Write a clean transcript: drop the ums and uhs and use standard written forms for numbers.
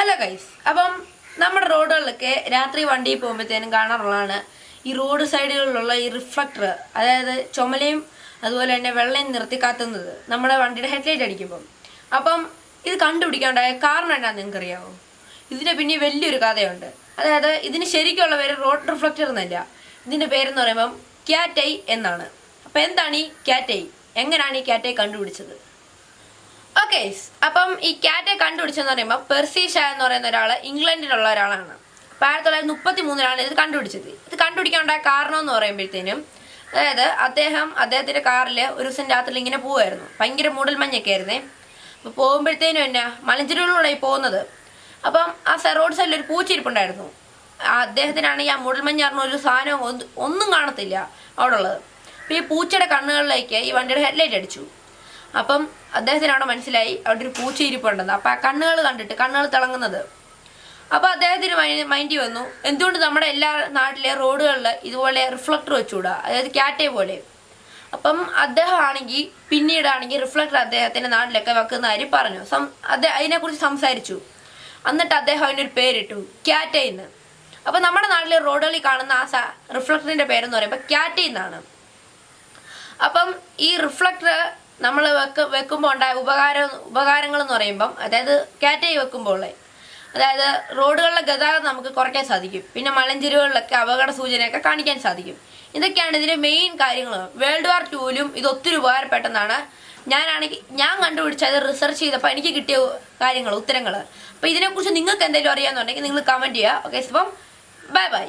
Hello guys, അപ്പം നമ്മുടെ റോഡുകളിലൊക്കെ രാത്രി വണ്ടിയിൽ പോകുമ്പോഴത്തേനും കാണാറുള്ളതാണ് ഈ റോഡ് സൈഡുകളിലുള്ള ഈ റിഫ്ലക്ടർ, അതായത് ചുമലയും അതുപോലെ തന്നെ വെള്ളയും നിർത്തി കാത്തുന്നത് നമ്മുടെ വണ്ടിയുടെ ഹെഡ്ലൈറ്റ് അടിക്കുമ്പം. അപ്പം ഇത് കണ്ടുപിടിക്കാണ്ടായ കാരണം എന്താണെന്ന് നിങ്ങൾക്കറിയാമോ? ഇതിന് പിന്നെ വലിയൊരു കഥയുണ്ട്. അതായത് ഇതിന് ശരിക്കുള്ള പേര് റോഡ് റിഫ്ലക്ടർ എന്നല്ല, ഇതിൻ്റെ പേരെന്ന് പറയുമ്പം ക്യാറ്റ് ഐ എന്നാണ്. അപ്പം എന്താണ് ഈ ക്യാറ്റ് ഐ? എങ്ങനെയാണ് ഈ ക്യാറ്റ് ഐ കണ്ടുപിടിച്ചത്? ഓക്കെ, അപ്പം ഈ ക്യാറ്റെ കണ്ടുപിടിച്ചെന്ന് പറയുമ്പോൾ പെർസി ഷാ എന്ന് പറയുന്ന ഒരാൾ ഇംഗ്ലണ്ടിലുള്ള ഒരാളാണ്. അപ്പോൾ 1933 ഇത് കണ്ടുപിടിച്ചത്. ഇത് കണ്ടുപിടിക്കാനുണ്ടായ കാരണം എന്ന് പറയുമ്പോഴത്തേനും, അതായത് അദ്ദേഹത്തിൻ്റെ കാറിൽ ഒരു ദിവസം രാത്രി ഇങ്ങനെ പോവുമായിരുന്നു. ഭയങ്കര മൂടൽമഞ്ഞൊക്കെ ആയിരുന്നേ. അപ്പോൾ പോകുമ്പോഴത്തേനും എന്നാ മലഞ്ചെരുവിലൂടെ പോകുന്നത്. അപ്പം ആ റോഡ് സൈഡിൽ ഒരു പൂച്ചിരിപ്പുണ്ടായിരുന്നു. അദ്ദേഹത്തിനാണെങ്കിൽ ആ മൂടൽമഞ്ഞ് പറഞ്ഞ ഒരു സാധനം ഒന്നും കാണത്തില്ല അവിടെ ഉള്ളത്. അപ്പോൾ ഈ പൂച്ചയുടെ കണ്ണുകളിലേക്ക് ഈ വണ്ടിയുടെ ഹെഡ്ലൈറ്റ് അടിച്ചു. അപ്പം അദ്ദേഹത്തിന് അവിടെ മനസ്സിലായി അവിടെ ഒരു പൂച്ച ഇരിപ്പുണ്ടെന്ന്. അപ്പം ആ കണ്ണുകൾ തിളങ്ങുന്നത്. അപ്പോൾ അദ്ദേഹത്തിന് മൈൻഡ് വന്നു, എന്തുകൊണ്ട് നമ്മുടെ എല്ലാ നാട്ടിലെ റോഡുകളിൽ ഇതുപോലെ റിഫ്ലക്ടർ വെച്ചുകൂടാ, അതായത് ക്യാറ്റെ പോലെ. അപ്പം അദ്ദേഹം ആണെങ്കിൽ പിന്നീടാണെങ്കിൽ റിഫ്ലക്ടർ അദ്ദേഹത്തിൻ്റെ നാട്ടിലൊക്കെ വെക്കുന്ന കാര്യം പറഞ്ഞു. അതിനെക്കുറിച്ച് സംസാരിച്ചു. എന്നിട്ട് അദ്ദേഹം അതിനൊരു പേരിട്ടു, ക്യാറ്റെ എന്ന്. അപ്പം നമ്മുടെ നാട്ടിലെ റോഡുകളിൽ കാണുന്ന ആ റിഫ്ലക്ടറിൻ്റെ പേരെന്ന് പറയുമ്പോൾ ക്യാറ്റെ എന്നാണ്. അപ്പം ഈ റിഫ്ലക്ടർ നമ്മൾ വെക്കുമ്പോൾ ഉണ്ടായ ഉപകാരങ്ങൾ എന്ന് പറയുമ്പം, അതായത് ക്യാറ്റ് ഐ വെക്കുമ്പോൾ അതായത് റോഡുകളിലെ ഗതാഗതം നമുക്ക് കുറയ്ക്കാൻ സാധിക്കും. പിന്നെ മലഞ്ചെരുവുകളിലൊക്കെ അപകട സൂചനയൊക്കെ കാണിക്കാൻ സാധിക്കും. ഇതൊക്കെയാണ് ഇതിൻ്റെ മെയിൻ കാര്യങ്ങൾ. വേൾഡ് വാർ 2 ഇത് ഒത്തിരി ഉപകാരപ്പെട്ടെന്നാണ് ഞാൻ കണ്ടുപിടിച്ചത്. റിസർച്ച് ചെയ്തപ്പോൾ എനിക്ക് കിട്ടിയ ഉത്തരങ്ങൾ. അപ്പോൾ ഇതിനെക്കുറിച്ച് നിങ്ങൾക്ക് എന്തെങ്കിലും അറിയാമെന്നുണ്ടെങ്കിൽ നിങ്ങൾ കമൻറ്റ് ചെയ്യുക. ഓക്കെ, അപ്പം ബൈ ബൈ.